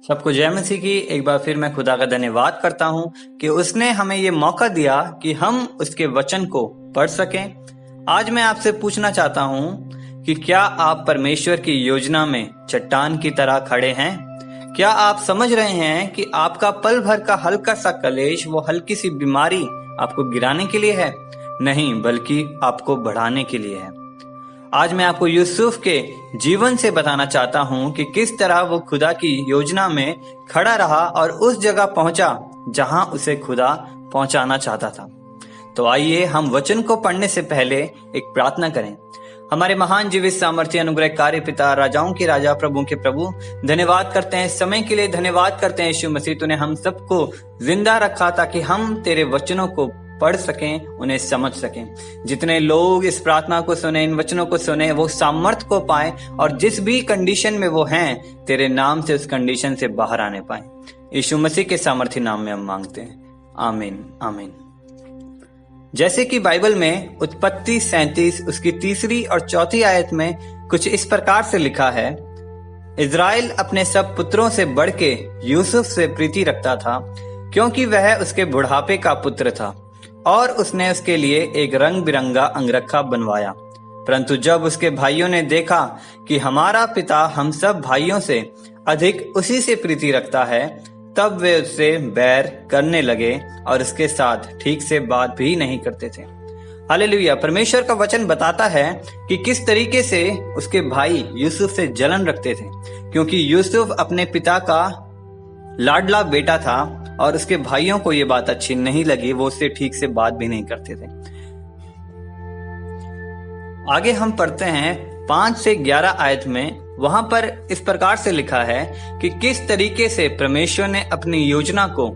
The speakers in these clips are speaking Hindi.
सबको जय मसीह की। एक बार फिर मैं खुदा का धन्यवाद करता हूँ कि उसने हमें ये मौका दिया कि हम उसके वचन को पढ़ सकें। आज मैं आपसे पूछना चाहता हूँ कि क्या आप परमेश्वर की योजना में चट्टान की तरह खड़े हैं? क्या आप समझ रहे हैं कि आपका पल भर का हल्का सा कलेश, वो हल्की सी बीमारी आपको गिराने के लिए है? नहीं, बल्कि आपको बढ़ाने के लिए है। आज मैं आपको यूसुफ के जीवन से बताना चाहता हूं कि किस तरह वो खुदा की योजना में खड़ा रहा और उस जगह पहुंचा जहां उसे खुदा पहुंचाना चाहता था। तो आइए हम वचन को पढ़ने से पहले एक प्रार्थना करें। हमारे महान जीवित सामर्थ्य अनुग्रहकारी पिता, राजाओं के राजा, प्रभु के प्रभु, धन्यवाद करते हैं समय के लिए। धन्यवाद करते हैं यीशु मसीह, तूने हम सबको जिंदा रखा ताकि हम तेरे वचनों को पढ़ सकें, उन्हें समझ सकें। जितने लोग इस प्रार्थना को सुने, इन वचनों को सुने, वो सामर्थ्य को पाए और जिस भी कंडीशन में वो हैं, तेरे नाम से उस कंडीशन से बाहर आने पाए। यीशु मसीह के सामर्थ्य नाम में हम मांगते हैं, आमीन आमीन। जैसे कि बाइबल में उत्पत्ति 37 उसकी 3 और 4 आयत में कुछ इस प्रकार से लिखा है, इज़राइल अपने सब पुत्रों से बढ़ के यूसुफ से प्रीति रखता था, क्योंकि वह उसके बुढ़ापे का पुत्र था और उसने उसके लिए एक रंग बिरंगा अंगरखा बनवाया। परंतु जब उसके भाइयों ने देखा कि हमारा पिता हम सब भाइयों से अधिक उसी से प्रीति रखता है, तब वे उससे बैर करने लगे और उसके साथ ठीक से बात भी नहीं करते थे। हालेलुया। परमेश्वर का वचन बताता है कि किस तरीके से उसके भाई यूसुफ से जलन रखते थे, क्योंकि यूसुफ अपने पिता का लाडला बेटा था और उसके भाइयों को ये बात अच्छी नहीं लगी। वो उससे ठीक से बात भी नहीं करते थे। आगे हम पढ़ते हैं 5 से 11 आयत में। वहां पर इस प्रकार से लिखा है कि किस तरीके से परमेश्वर ने अपनी योजना को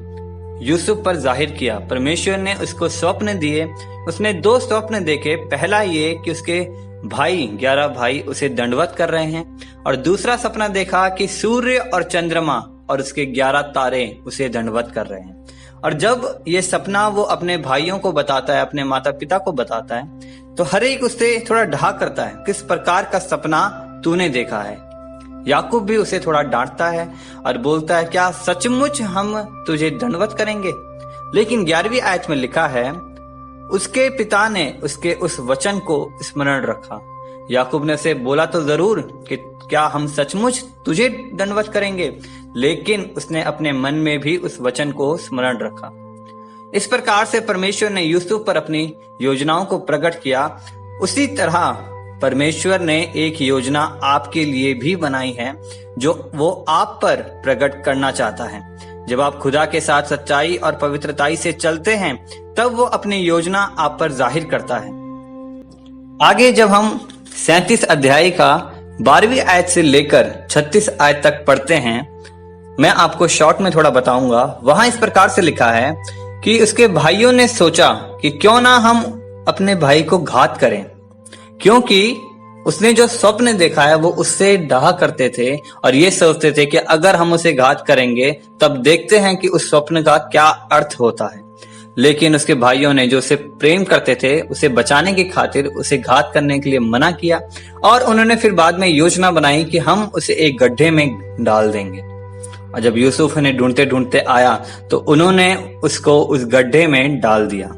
यूसुफ पर जाहिर किया। परमेश्वर ने उसको स्वप्न दिए। उसने 2 स्वप्न देखे। पहला ये कि उसके भाई 11 भाई उसे दंडवत कर रहे हैं, और दूसरा सपना देखा कि सूर्य और चंद्रमा और उसके 11 तारे उसे दंडवत कर रहे हैं। और जब ये सपना वो अपने भाइयों को बताता है, अपने माता पिता को बताता है, तो हर एक उससे थोड़ा ढा करता है, किस प्रकार का सपना तूने देखा है। याकूब भी उसे थोड़ा डांटता है और बोलता है, क्या सचमुच हम तुझे दंडवत करेंगे? लेकिन 11वीं आयत में लिखा है, उसके पिता ने उसके उस वचन को स्मरण रखा। याकूब ने उसे बोला तो जरूर कि क्या हम सचमुच तुझे दंडवत करेंगे, लेकिन उसने अपने मन में भी उस वचन को स्मरण रखा। इस प्रकार से परमेश्वर ने यूसुफ पर अपनी योजनाओं को प्रकट किया। उसी तरह परमेश्वर ने एक योजना आपके लिए भी बनाई है, जो वो आप पर प्रकट करना चाहता है। जब आप खुदा के साथ सच्चाई और पवित्रताई से चलते हैं, तब वो अपनी योजना आप पर जाहिर करता है। आगे जब हम 37 अध्याय का 12वीं आयत से लेकर 36 आयत तक पढ़ते हैं, मैं आपको शॉर्ट में थोड़ा बताऊंगा। वहां इस प्रकार से लिखा है कि उसके भाइयों ने सोचा कि क्यों ना हम अपने भाई को घात करें, क्योंकि उसने जो स्वप्न देखा है वो उससे डाह करते थे और ये सोचते थे कि अगर हम उसे घात करेंगे तब देखते हैं कि उस स्वप्न का क्या अर्थ होता है। लेकिन उसके भाइयों ने, जो उसे प्रेम करते थे, उसे बचाने की खातिर उसे घात करने के लिए मना किया, और उन्होंने फिर बाद में योजना बनाई कि हम उसे एक गड्ढे में डाल देंगे। और जब यूसुफ ने ढूंढते ढूंढते आया तो उन्होंने उसको उस गड्ढे में डाल दिया।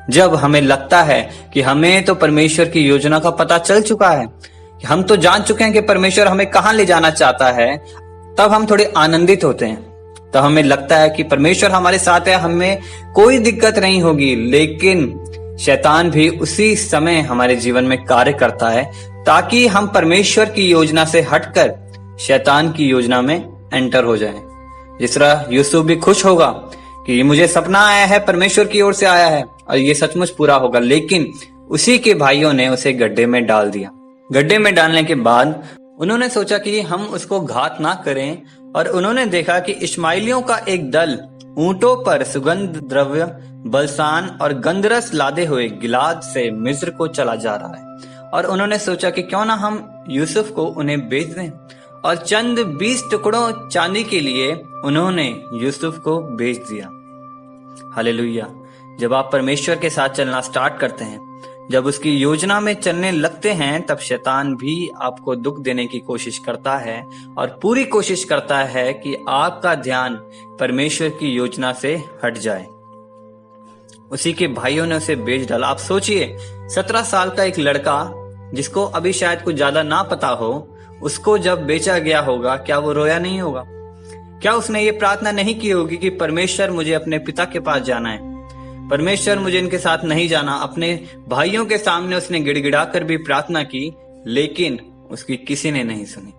जब हमें लगता है कि हमें तो परमेश्वर की योजना का पता चल चुका है, हम तो जान चुके हैं कि परमेश्वर हमें कहां ले जाना चाहता है, तब हम थोड़े आनंदित होते हैं। तब हमें लगता है कि परमेश्वर हमारे साथ है, हमें कोई दिक्कत नहीं होगी। लेकिन शैतान भी उसी समय हमारे जीवन में कार्य करता है, ताकि हम परमेश्वर की योजना से हटकर शैतान की योजना में एंटर हो जाएं। जिस तरह यूसुफ भी खुश होगा कि मुझे सपना आया है, परमेश्वर की ओर से आया है और ये सचमुच पूरा होगा, लेकिन उसी के भाइयों ने उसे गड्ढे में डाल दिया। गड्ढे में डालने के बाद उन्होंने सोचा कि हम उसको घात ना करें, और उन्होंने देखा कि इश्माइलियों का एक दल ऊंटों पर सुगंध द्रव्य, बलसान और गंधरस लादे हुए गिलाद से मिस्र को चला जा रहा है। और उन्होंने सोचा कि क्यों ना हम यूसुफ को उन्हें बेच दें, और चंद 20 टुकड़ों चांदी के लिए उन्होंने यूसुफ को बेच दिया। हालेलुया। जब आप परमेश्वर के साथ चलना स्टार्ट करते हैं, जब उसकी योजना में चलने लगते हैं तब शैतान भी आपको दुख देने की कोशिश करता है और पूरी कोशिश करता है कि आपका ध्यान परमेश्वर की योजना से हट जाए। उसी के भाइयों ने उसे बेच डाला। आप सोचिए, 17 साल का एक लड़का जिसको अभी शायद कुछ ज्यादा ना पता हो, उसको जब बेचा गया होगा, क्या वो रोया नहीं होगा? क्या उसने ये प्रार्थना नहीं की होगी कि परमेश्वर मुझे अपने पिता के पास जाना है, परमेश्वर मुझे इनके साथ नहीं जाना? अपने भाइयों के सामने उसने गिड़गिड़ा कर भी प्रार्थना की, लेकिन उसकी किसी ने नहीं सुनी।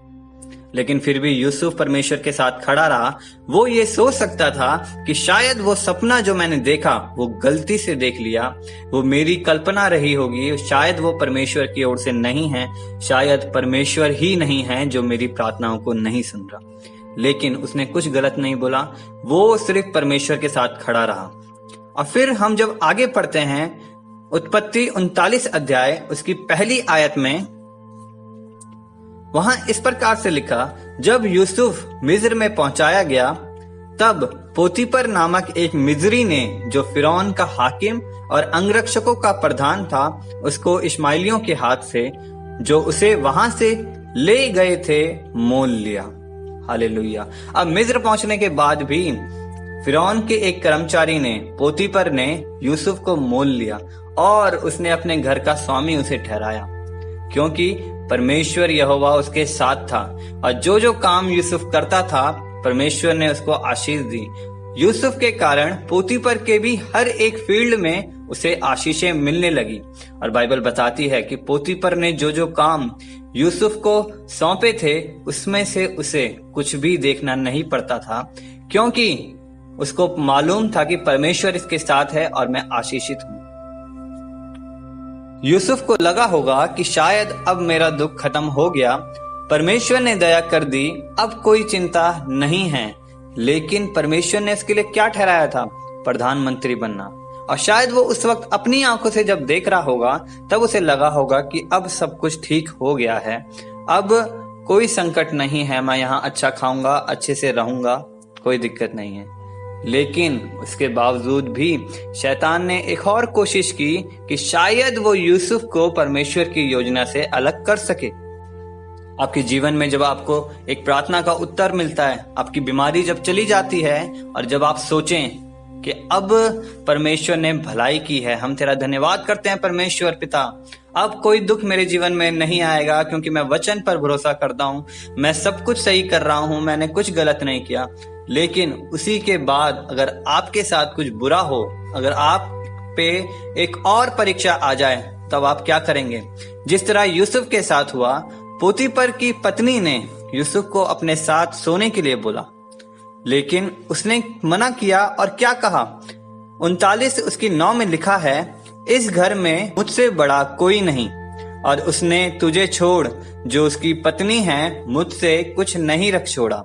लेकिन फिर भी यूसुफ परमेश्वर के साथ खड़ा रहा। वो ये सोच सकता था कि शायद वो सपना जो मैंने देखा वो गलती से देख लिया, वो मेरी कल्पना रही होगी, शायद वो परमेश्वर की ओर से नहीं है, शायद परमेश्वर ही नहीं है जो मेरी प्रार्थनाओं को नहीं सुन रहा। लेकिन उसने कुछ गलत नहीं बोला, वो सिर्फ परमेश्वर के साथ खड़ा रहा। और फिर हम जब आगे पढ़ते हैं, उत्पत्ति 39 अध्याय उसकी पहली आयत में वहां इस प्रकार से लिखा, जब यूसुफ मिस्र में पहुंचाया गया तब पोतीपर नामक एक मिस्री ने, जो फिरौन का हाकिम और अंगरक्षकों का प्रधान था, उसको इश्माइलियों के हाथ से, जो उसे वहां से ले गए थे, मोल लिया। हालेलुया। अब मिस्र पहुंचने के बाद भी फिरौन के एक कर्मचारी ने, पोतीपर ने यूसुफ को मोल लिया और उसने अपने घर का स्वामी उसे ठहराया, क्योंकि परमेश्वर यहोवा उसके साथ था और जो जो काम यूसुफ करता था परमेश्वर ने उसको आशीष दी। यूसुफ के कारण पोतीपर के भी हर एक फील्ड में उसे आशीषें मिलने लगी। और बाइबल बताती है कि पोतीपर ने जो जो काम यूसुफ को सौंपे थे उसमें से उसे कुछ भी देखना नहीं पड़ता था, क्योंकि उसको मालूम था कि परमेश्वर इसके साथ है और मैं आशीषित हूं। यूसुफ को लगा होगा कि शायद अब मेरा दुख खत्म हो गया, परमेश्वर ने दया कर दी, अब कोई चिंता नहीं है। लेकिन परमेश्वर ने इसके लिए क्या ठहराया था? प्रधानमंत्री बनना। और शायद वो उस वक्त अपनी आंखों से जब देख रहा होगा तब उसे लगा होगा कि अब सब कुछ ठीक हो गया है, अब कोई संकट नहीं है, मैं यहाँ अच्छा खाऊंगा, अच्छे से रहूंगा, कोई दिक्कत नहीं है। लेकिन उसके बावजूद भी शैतान ने एक और कोशिश की कि शायद वो यूसुफ को परमेश्वर की योजना से अलग कर सके। आपके जीवन में जब आपको एक प्रार्थना का उत्तर मिलता है, आपकी बीमारी जब चली जाती है और जब आप सोचें कि अब परमेश्वर ने भलाई की है, हम तेरा धन्यवाद करते हैं परमेश्वर पिता, अब कोई दुख मेरे जीवन में नहीं आएगा क्योंकि मैं वचन पर भरोसा करता हूँ, मैं सब कुछ सही कर रहा हूँ, मैंने कुछ गलत नहीं किया। लेकिन उसी के बाद अगर आपके साथ कुछ बुरा हो, अगर आप पे एक और परीक्षा आ जाए, तब आप क्या करेंगे? जिस तरह यूसुफ के साथ हुआ, पोतीपर की पत्नी ने यूसुफ को अपने साथ सोने के लिए बोला, लेकिन उसने मना किया और क्या कहा? 39 उसकी 9 में लिखा है, इस घर में मुझसे बड़ा कोई नहीं और उसने तुझे छोड़ जो उसकी पत्नी है मुझसे कुछ नहीं रख छोड़ा,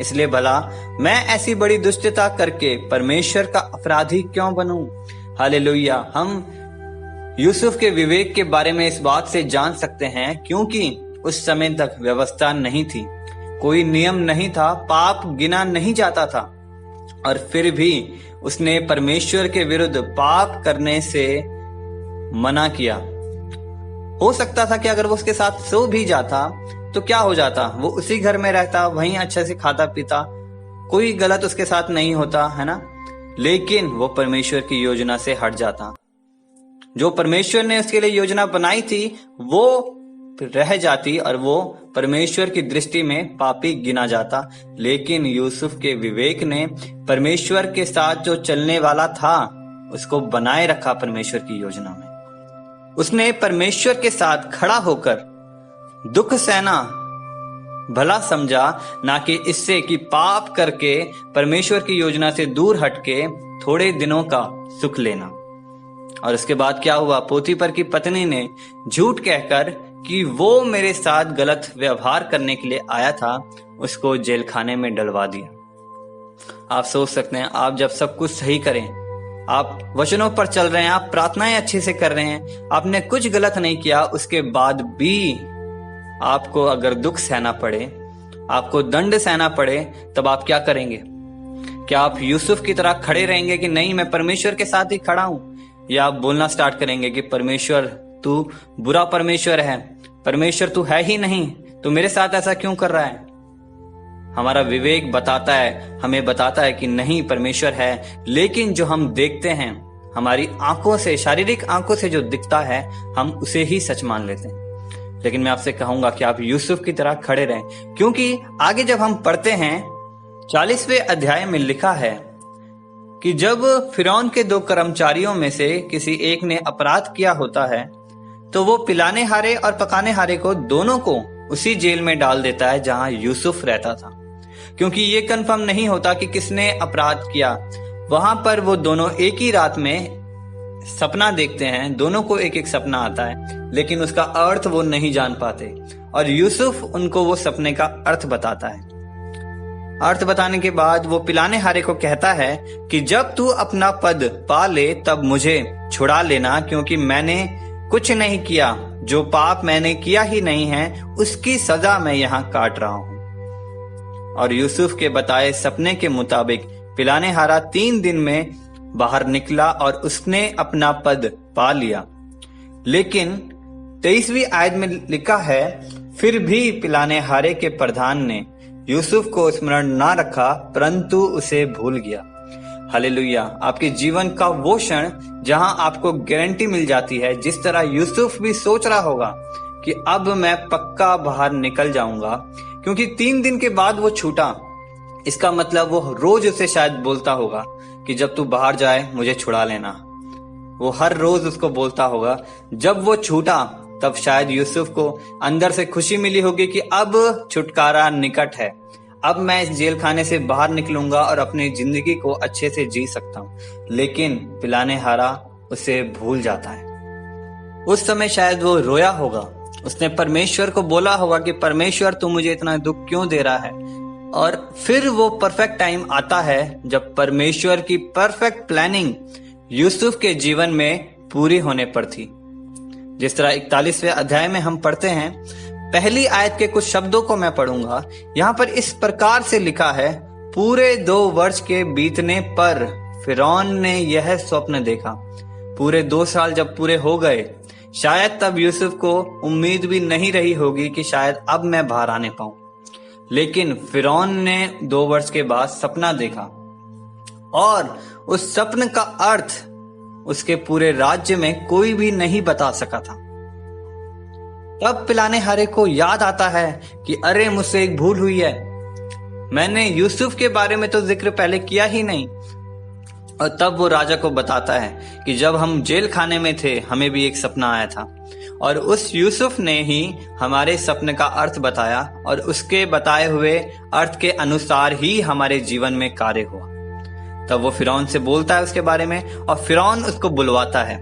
इसलिए भला मैं ऐसी बड़ी दुष्टता करके परमेश्वर का अपराधी क्यों बनूं? हालेलुया। हम यूसुफ के विवेक के बारे में इस बात से जान सकते हैं क्योंकि उस समय तक व्यवस्था नहीं थी, कोई नियम नहीं था, पाप गिना नहीं जाता था, और फिर भी उसने परमेश्वर के विरुद्ध पाप करने से मना किया। हो सकता था कि अगर वो उसके साथ सो भी जाता तो क्या हो जाता? वो उसी घर में रहता, वहीं अच्छे से खाता पीता, कोई गलत उसके साथ नहीं होता, है ना? लेकिन वो परमेश्वर की योजना से हट जाता। जो परमेश्वर ने उसके लिए योजना बनाई थी वो रह जाती और वो परमेश्वर की दृष्टि में पापी गिना जाता। लेकिन यूसुफ के विवेक ने परमेश्वर के साथ जो चलने वाला था उसको बनाए रखा परमेश्वर की योजना में। उसने परमेश्वर के साथ खड़ा होकर दुख सहना भला समझा, ना कि इससे कि पाप करके परमेश्वर की योजना से दूर हटके थोड़े दिनों का सुख लेना। और उसके बाद क्या हुआ? पोतीपर की पत्नी ने झूठ कहकर कि वो मेरे साथ गलत व्यवहार करने के लिए आया था, उसको जेल खाने में डलवा दिया। आप सोच सकते हैं, आप जब सब कुछ सही करें, आप वचनों पर चल रहे हैं, आप प्रार्थनाएं अच्छे से कर रहे हैं, आपने कुछ गलत नहीं किया, उसके बाद भी आपको अगर दुख सहना पड़े, आपको दंड सहना पड़े, तब आप क्या करेंगे? क्या आप यूसुफ की तरह खड़े रहेंगे कि नहीं मैं परमेश्वर के साथ ही खड़ा हूं, या आप बोलना स्टार्ट करेंगे कि परमेश्वर तू बुरा परमेश्वर है, परमेश्वर तू है ही नहीं, तू मेरे साथ ऐसा क्यों कर रहा है। हमारा विवेक बताता है, हमें बताता है कि नहीं, परमेश्वर है, लेकिन जो हम देखते हैं हमारी आंखों से, शारीरिक आंखों से जो दिखता है, हम उसे ही सच मान लेते हैं। लेकिन मैं आपसे कहूंगा कि आप यूसुफ की तरह खड़े रहें, क्योंकि आगे जब हम पढ़ते हैं 40वें अध्याय में लिखा है कि जब फिरौन के 2 कर्मचारियों में से किसी एक ने अपराध किया होता है तो वो पिलाने हारे और पकाने हारे को, दोनों को उसी जेल में डाल देता है जहां यूसुफ रहता था, क्योंकि ये कंफर्म नहीं होता कि किसने अपराध किया। वहां पर वो दोनों एक ही रात में सपना देखते हैं, दोनों को एक एक सपना आता है, लेकिन उसका अर्थ वो नहीं जान पाते और यूसुफ उनको वो सपने का अर्थ बताता है। अर्थ बताने के बाद वो पिलाने हारे को कहता है कि जब तू अपना पद पा ले तब मुझे छुड़ा लेना, क्योंकि मैंने कुछ नहीं किया, जो पाप मैंने किया ही नहीं है उसकी सजा मैं यहाँ काट रहा हूँ। और यूसुफ के बताए सपने के मुताबिक पिलाने हारा 3 दिन में बाहर निकला और उसने अपना पद पा लिया। लेकिन 23वीं आयत में लिखा है, फिर भी पिलाने हारे के प्रधान ने यूसुफ को स्मरण ना रखा, परंतु उसे भूल गया। हालेलुया। आपके जीवन का वो क्षण जहां आपको गारंटी मिल जाती है, जिस तरह यूसुफ भी सोच रहा होगा कि अब मैं पक्का बाहर निकल जाऊंगा, क्योंकि 3 दिन के बाद वो छूटा। इसका मतलब वो रोज उसे शायद बोलता होगा कि जब तू बाहर जाए मुझे छुड़ा लेना। वो हर रोज उसको बोलता होगा। जब वो छूटा तब शायद यूसुफ को अंदर से खुशी मिली होगी कि अब छुटकारा निकट है, अब मैं इस जेल खाने से बाहर निकलूंगा और अपनी जिंदगी को अच्छे से जी सकता हूँ। लेकिन पिलाने हारा उसे भूल जाता है। उस समय शायद वो रोया होगा, उसने परमेश्वर को बोला होगा कि परमेश्वर तू मुझे इतना दुख क्यों दे रहा है। और फिर वो परफेक्ट टाइम आता है जब परमेश्वर की परफेक्ट प्लानिंग यूसुफ के जीवन में पूरी होने पर थी। जिस तरह 41वें अध्याय में हम पढ़ते हैं, पहली आयत के कुछ शब्दों को मैं पढ़ूंगा। यहाँ पर इस प्रकार से लिखा है, पूरे 2 वर्ष के बीतने पर फिरौन ने यह स्वप्न देखा। पूरे 2 साल जब पूरे हो गए, शायद तब यूसुफ को उम्मीद भी नहीं रही होगी कि शायद अब मैं बाहर आने पाऊं। लेकिन फिरौन ने 2 वर्ष के बाद सपना देखा और उस सपने का अर्थ उसके पूरे राज्य में कोई भी नहीं बता सका था। तब पिलाने हारे को याद आता है कि अरे मुझसे एक भूल हुई है, मैंने यूसुफ के बारे में तो जिक्र पहले किया ही नहीं। और तब वो राजा को बताता है कि जब हम जेल खाने में थे हमें भी एक सपना आया था और उस यूसुफ ने ही हमारे सपने का अर्थ बताया और उसके बताए हुए अर्थ के अनुसार ही हमारे जीवन में कार्य हुआ। तब वो फिरौन से बोलता है उसके बारे में और फिरौन उसको बुलवाता है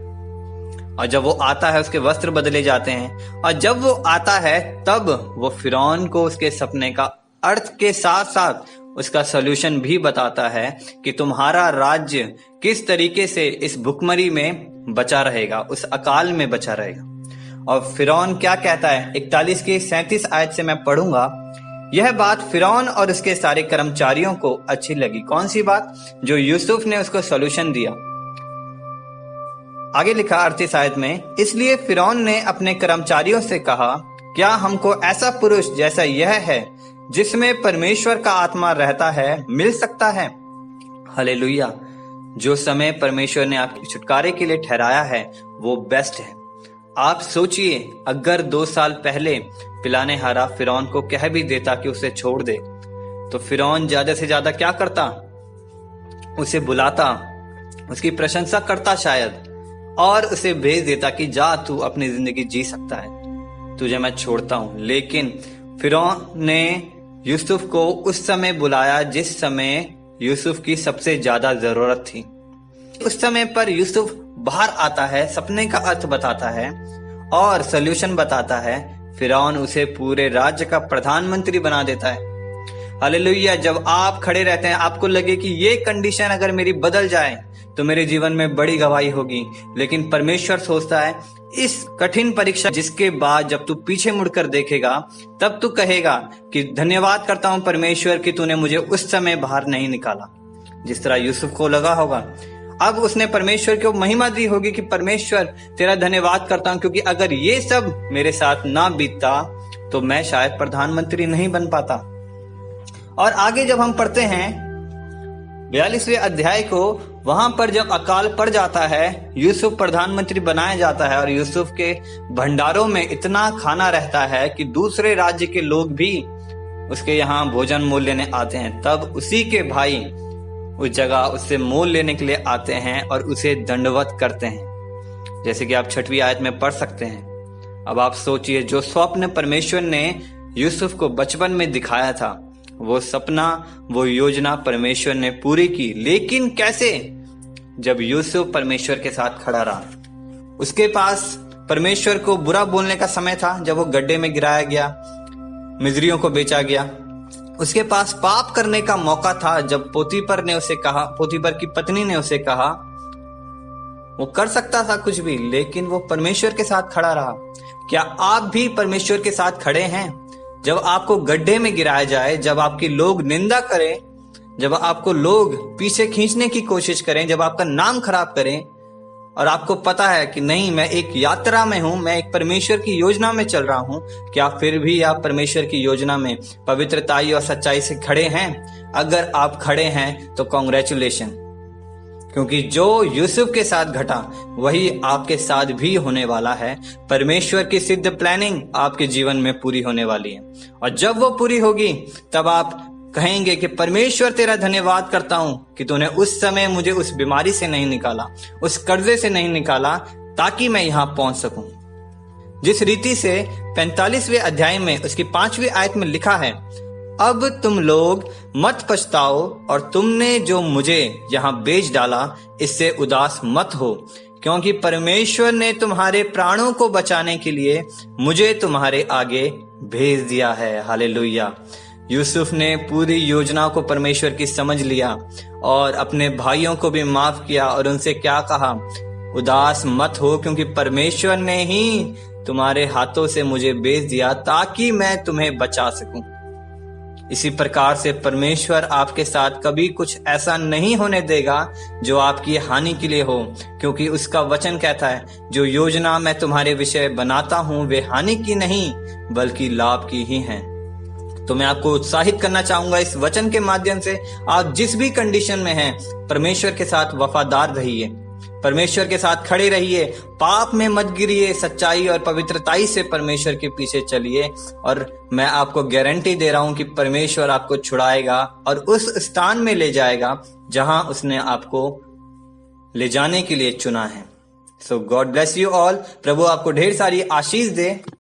और जब वो आता है उसके वस्त्र बदले जाते हैं और जब वो आता है तब वो फिरौन को उसके सपने का अर्थ के साथ साथ उसका सॉल्यूशन भी बताता है कि तुम्हारा राज्य किस तरीके से इस भुखमरी में बचा रहेगा, उस अकाल में बचा रहेगा। और फिरौन क्या कहता है, 41 की 37 आयत से मैं पढ़ूंगा। यह बात फिरौन और उसके सारे कर्मचारियों को अच्छी लगी। कौन सी बात? जो यूसुफ ने उसको सॉल्यूशन दिया। आगे लिखा 38 आयत में, इसलिए फिरौन ने अपने कर्मचारियों से कहा, क्या हमको ऐसा पुरुष जैसा यह है जिसमें परमेश्वर का आत्मा रहता है मिल सकता है? हालेलुया। जो समय परमेश्वर ने आपके छुटकारे के लिए ठहराया है वो बेस्ट है। आप सोचिए, अगर 2 साल पहले पिलाने हारा फिरौन को कह भी देता कि उसे छोड़ दे, तो फिरौन ज्यादा से ज्यादा क्या करता? उसे बुलाता, उसकी प्रशंसा करता शायद, और उसे भेज देता कि जा तू अपनी जिंदगी जी सकता है, तुझे मैं छोड़ता हूं। लेकिन फिरौन ने यूसुफ को उस समय बुलाया जिस समय यूसुफ की सबसे ज्यादा जरूरत थी। उस समय पर यूसुफ बाहर आता है, सपने का अर्थ बताता है और सॉल्यूशन बताता है। फिरौन उसे पूरे राज्य का प्रधानमंत्री बना देता है। हालेलुया। जब आप खड़े रहते हैं, आपको लगे कि ये कंडीशन अगर मेरी बदल जाए तो मेरे जीवन में बड़ी गवाही होगी, लेकिन परमेश्वर सोचता है इस कठिन परीक्षा जिसके बाद जब तू पीछे मुड़कर देखेगा तब तू कहेगा कि धन्यवाद करता हूं परमेश्वर कि तूने मुझे उस समय बाहर नहीं निकाला, जिस तरह यूसुफ को लगा होगा। अब उसने परमेश्वर को महिमा दी होगी कि परमेश्वर तेरा धन्यवाद करता हूं, क्योंकि अगर ये सब मेरे साथ ना बीतता तो मैं शायद प्रधानमंत्री नहीं बन पाता। और आगे जब हम पढ़ते हैं 42वें अध्याय को, वहां पर जब अकाल पड़ जाता है, यूसुफ प्रधानमंत्री बनाया जाता है और यूसुफ के भंडारों में इतना खाना रहता है कि दूसरे राज्य के लोग भी उसके यहाँ भोजन मोल लेने आते हैं। तब उसी के भाई उस जगह उससे मोल लेने के लिए आते हैं और उसे दंडवत करते हैं, जैसे कि आप 6वीं आयत में पढ़ सकते हैं। अब आप सोचिए, जो स्वप्न परमेश्वर ने यूसुफ को बचपन में दिखाया था, वो सपना, वो योजना परमेश्वर ने पूरी की। लेकिन कैसे? जब यूसुफ परमेश्वर के साथ खड़ा रहा। उसके पास परमेश्वर को बुरा बोलने का समय था, जब वो गड्ढे में गिराया गया, मिस्रियों को बेचा गया। उसके पास पाप करने का मौका था, जब पोतीपर ने उसे कहा, पोतीपर की पत्नी ने उसे कहा, वो कर सकता था कुछ भी, लेकिन वो परमेश्वर के साथ खड़ा रहा। क्या आप भी परमेश्वर के साथ खड़े हैं? जब आपको गड्ढे में गिराया जाए, जब आपके लोग निंदा करें, जब आपको लोग पीछे खींचने की कोशिश करें, जब आपका नाम खराब करें, और आपको पता है कि नहीं, मैं एक यात्रा में हूं, मैं एक परमेश्वर की योजना में चल रहा हूं, क्या फिर भी आप परमेश्वर की योजना में पवित्रताई और सच्चाई से खड़े हैं? अगर आप खड़े हैं तो कॉन्ग्रेचुलेशन, क्योंकि जो यूसुफ के साथ घटा वही आपके साथ भी होने वाला है। परमेश्वर की सिद्ध प्लानिंग आपके जीवन में पूरी होने वाली है, और जब वो पूरी होगी तब आप कहेंगे कि परमेश्वर तेरा धन्यवाद करता हूं कि तूने उस समय मुझे उस बीमारी से नहीं निकाला, उस कर्जे से नहीं निकाला, ताकि मैं यहां पहुंच सकूं। जिस रीति से 45वें अध्याय में उसकी 5वीं आयत में लिखा है, अब तुम लोग मत पछताओ और तुमने जो मुझे यहां बेच डाला इससे उदास मत हो, क्योंकि परमेश्वर ने तुम्हारे प्राणों को बचाने के लिए मुझे तुम्हारे आगे भेज दिया है। हालेलुया। यूसुफ ने पूरी योजना को परमेश्वर की समझ लिया और अपने भाइयों को भी माफ किया और उनसे क्या कहा, उदास मत हो, क्योंकि परमेश्वर ने ही तुम्हारे हाथों से मुझे बेच दिया ताकि मैं तुम्हें बचा सकूं। इसी प्रकार से परमेश्वर आपके साथ कभी कुछ ऐसा नहीं होने देगा जो आपकी हानि के लिए हो, क्योंकि उसका वचन कहता है, जो योजना मैं तुम्हारे विषय बनाता हूं वे हानि की नहीं बल्कि लाभ की ही हैं। तो मैं आपको उत्साहित करना चाहूंगा इस वचन के माध्यम से, आप जिस भी कंडीशन में हैं, परमेश्वर के साथ वफादार रहिए, परमेश्वर के साथ खड़े रहिए, पाप में मत गिरिए, सच्चाई और पवित्रताई से परमेश्वर के पीछे चलिए, और मैं आपको गारंटी दे रहा हूं कि परमेश्वर आपको छुड़ाएगा और उस स्थान में ले जाएगा जहां उसने आपको ले जाने के लिए चुना है। सो गॉड ब्लेस यू ऑल। प्रभु आपको ढेर सारी आशीष दे।